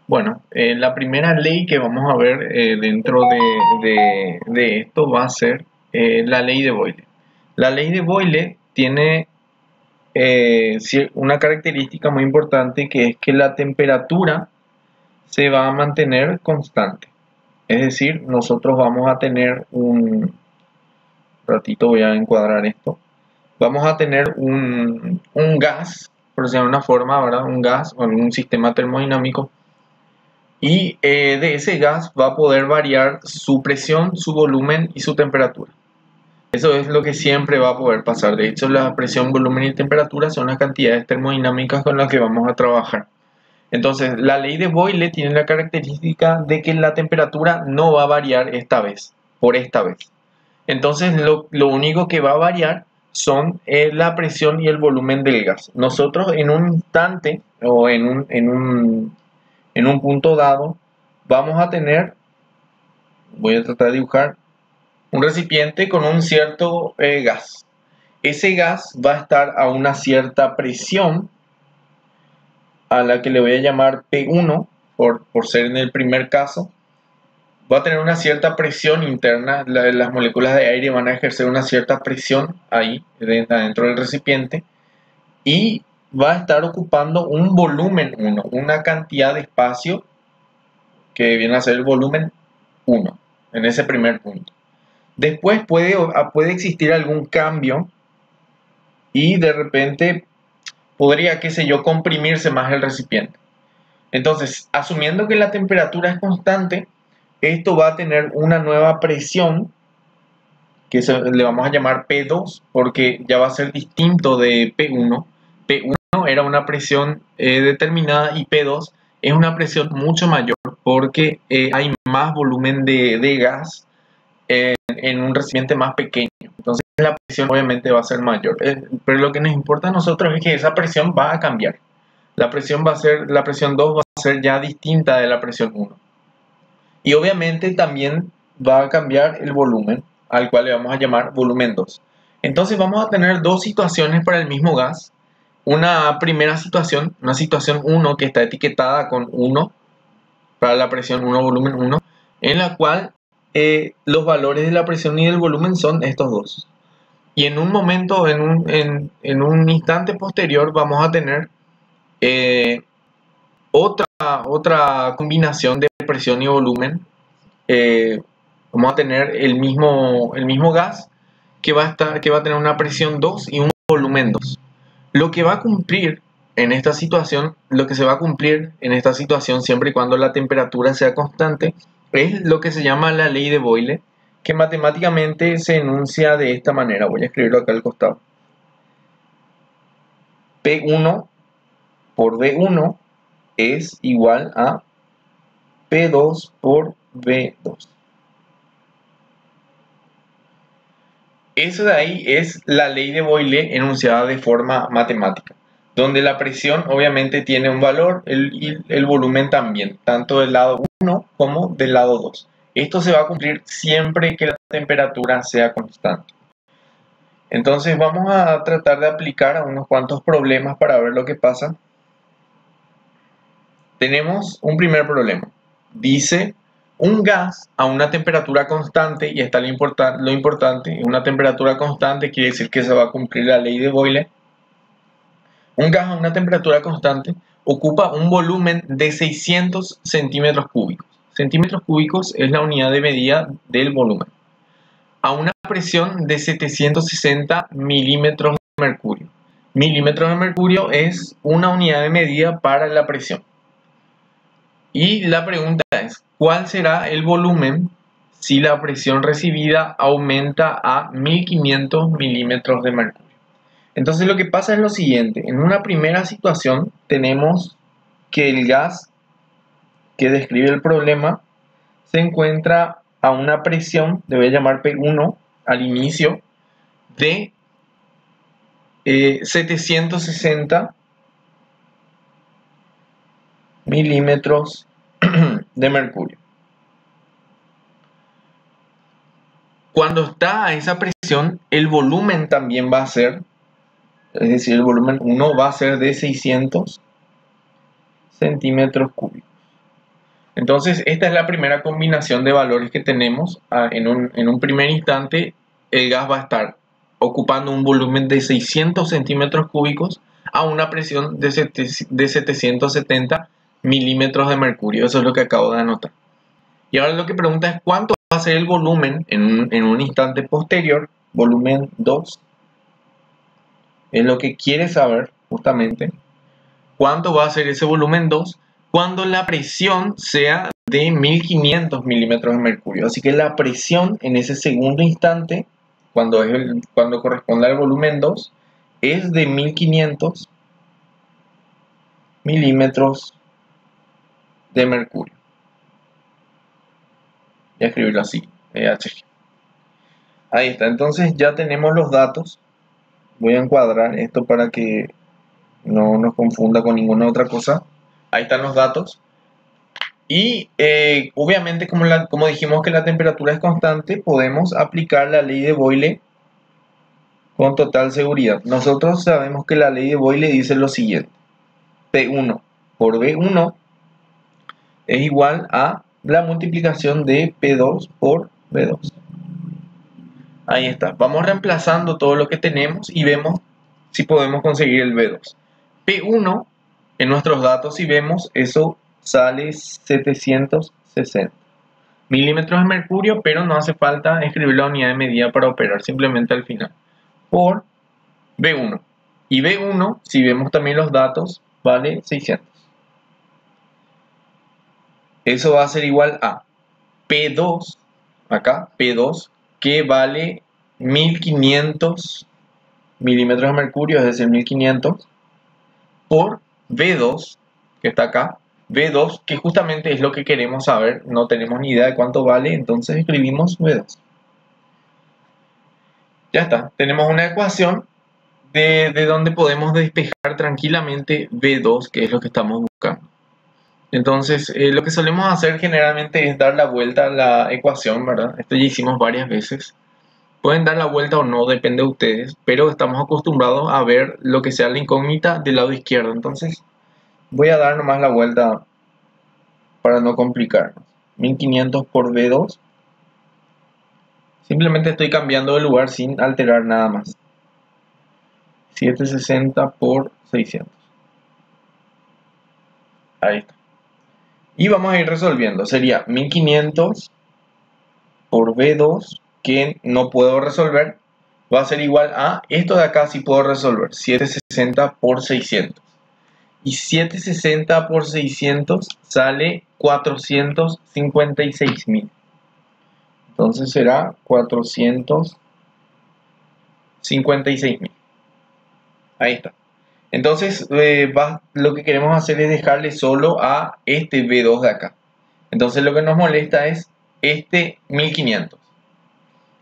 Bueno, la primera ley que vamos a ver dentro de esto va a ser la ley de Boyle. La ley de Boyle tiene una característica muy importante, que es que la temperatura se va a mantener constante. Es decir, nosotros vamos a tener un ratito, voy a encuadrar esto. Vamos a tener un gas, por decirlo de una forma, ¿verdad? Un gas o un sistema termodinámico. Y de ese gas va a poder variar su presión, su volumen y su temperatura. Eso es lo que siempre va a poder pasar. De hecho, la presión, volumen y temperatura son las cantidades termodinámicas con las que vamos a trabajar. Entonces, la ley de Boyle tiene la característica de que la temperatura no va a variar esta vez, por esta vez. Entonces, lo único que va a variar son la presión y el volumen del gas. Nosotros en un instante o en un punto dado vamos a tener, voy a tratar de dibujar, un recipiente con un cierto gas. Ese gas va a estar a una cierta presión, a la que le voy a llamar P1, por ser en el primer caso. Va a tener una cierta presión interna, las moléculas de aire van a ejercer una cierta presión ahí, dentro del recipiente, y va a estar ocupando un volumen 1, una cantidad de espacio que viene a ser el volumen 1, en ese primer punto. Después puede existir algún cambio y de repente podría, qué sé yo, comprimirse más el recipiente. Entonces, asumiendo que la temperatura es constante, esto va a tener una nueva presión que le vamos a llamar P2, porque ya va a ser distinto de P1. P1 era una presión determinada y P2 es una presión mucho mayor porque hay más volumen de gas en un recipiente más pequeño. Entonces la presión obviamente va a ser mayor. Pero lo que nos importa a nosotros es que esa presión va a cambiar. La presión 2 va a ser ya distinta de la presión 1. Y obviamente también va a cambiar el volumen, al cual le vamos a llamar volumen 2. Entonces vamos a tener dos situaciones para el mismo gas. Una primera situación, una situación 1 que está etiquetada con 1, para la presión 1, volumen 1, en la cual los valores de la presión y del volumen son estos dos. Y en un momento, en un instante posterior, vamos a tener otra combinación de presión y volumen. Vamos a tener el mismo gas que va a tener una presión 2 y un volumen 2. Lo que va a cumplir en esta situación, lo que se va a cumplir en esta situación siempre y cuando la temperatura sea constante, es lo que se llama la ley de Boyle, que matemáticamente se enuncia de esta manera. Voy a escribirlo acá al costado. P1 por V1 es igual a P2 por V2. Eso de ahí es la ley de Boyle enunciada de forma matemática, donde la presión obviamente tiene un valor y el volumen también, tanto del lado 1 como del lado 2. Esto se va a cumplir siempre que la temperatura sea constante. Entonces vamos a tratar de aplicar a unos cuantos problemas para ver lo que pasa. Tenemos un primer problema. Dice un gas a una temperatura constante, y está lo importante, una temperatura constante quiere decir que se va a cumplir la ley de Boyle. Un gas a una temperatura constante ocupa un volumen de 600 centímetros cúbicos. Centímetros cúbicos es la unidad de medida del volumen. A una presión de 760 milímetros de mercurio. Milímetros de mercurio es una unidad de medida para la presión. Y la pregunta es, ¿cuál será el volumen si la presión recibida aumenta a 1500 milímetros de mercurio? Entonces lo que pasa es lo siguiente. En una primera situación tenemos que el gas que describe el problema se encuentra a una presión, le voy a llamar P1 al inicio, de 760 milímetros de mercurio. Cuando está a esa presión, el volumen también va a ser, es decir, el volumen 1 va a ser de 600 centímetros cúbicos. Entonces, esta es la primera combinación de valores que tenemos. En un primer instante, el gas va a estar ocupando un volumen de 600 centímetros cúbicos a una presión de 770 milímetros de mercurio. Eso es lo que acabo de anotar. Y ahora lo que pregunta es cuánto va a ser el volumen en un instante posterior, volumen 2. Es lo que quiere saber justamente. ¿Cuánto va a ser ese volumen 2 cuando la presión sea de 1500 milímetros de mercurio? Así que la presión en ese segundo instante, cuando corresponde al volumen 2, es de 1500 milímetros de mercurio. Voy a escribirlo así, HG. Ahí está, entonces ya tenemos los datos. Voy a encuadrar esto para que no nos confunda con ninguna otra cosa. Ahí están los datos. Y obviamente, como dijimos que la temperatura es constante, podemos aplicar la ley de Boyle con total seguridad. Nosotros sabemos que la ley de Boyle dice lo siguiente. P1 por B1 es igual a la multiplicación de P2 por B2. Ahí está. Vamos reemplazando todo lo que tenemos y vemos si podemos conseguir el B2. P1 en nuestros datos, si vemos, eso sale 760 milímetros de mercurio, pero no hace falta escribir la unidad de medida para operar, simplemente al final. Por B1. Y B1, si vemos también los datos, vale 600. Eso va a ser igual a P2, acá, P2, que vale 1500 milímetros de mercurio, es decir, 1500, por B2, que está acá, B2, que justamente es lo que queremos saber, no tenemos ni idea de cuánto vale, entonces escribimos B2. Ya está, tenemos una ecuación de donde podemos despejar tranquilamente B2, que es lo que estamos buscando. Entonces, lo que solemos hacer generalmente es dar la vuelta a la ecuación, ¿verdad? Esto ya hicimos varias veces. Pueden dar la vuelta o no, depende de ustedes, pero estamos acostumbrados a ver lo que sea la incógnita del lado izquierdo. Entonces, voy a dar nomás la vuelta para no complicarnos. 1500 por B2. Simplemente estoy cambiando de lugar sin alterar nada más. 760 por 600. Ahí está. Y vamos a ir resolviendo. Sería 1500 por B2, que no puedo resolver. Va a ser igual a, esto de acá sí puedo resolver, 760 por 600. Y 760 por 600 sale 456.000. Entonces será 456.000. Ahí está. Entonces lo que queremos hacer es dejarle solo a este B2 de acá. Entonces lo que nos molesta es este 1500.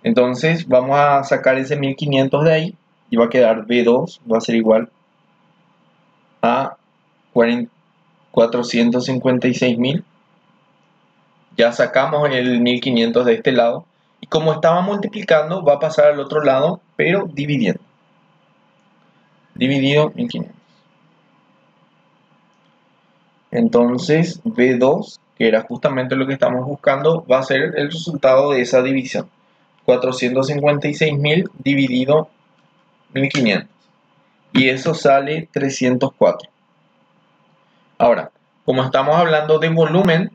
Entonces vamos a sacar ese 1500 de ahí y va a quedar B2, va a ser igual a 456.000. Ya sacamos el 1500 de este lado y como estaba multiplicando va a pasar al otro lado, pero dividiendo. Dividido 1500. Entonces B2, que era justamente lo que estamos buscando, va a ser el resultado de esa división. 456.000 dividido 1500. Y eso sale 304. Ahora, como estamos hablando de volumen,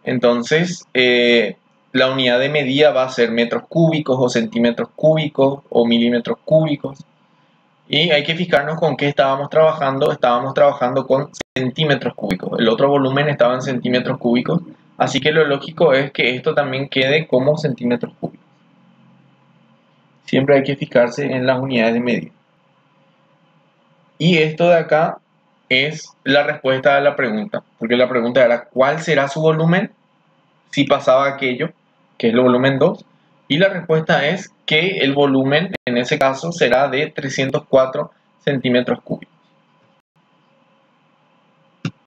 entonces la unidad de medida va a ser metros cúbicos o centímetros cúbicos o milímetros cúbicos. Y hay que fijarnos con qué estábamos trabajando. Estábamos trabajando con centímetros cúbicos. El otro volumen estaba en centímetros cúbicos. Así que lo lógico es que esto también quede como centímetros cúbicos. Siempre hay que fijarse en las unidades de medida. Y esto de acá es la respuesta a la pregunta. Porque la pregunta era, ¿cuál será su volumen si pasaba aquello, que es el volumen 2? Y la respuesta es que el volumen en ese caso será de 304 centímetros cúbicos.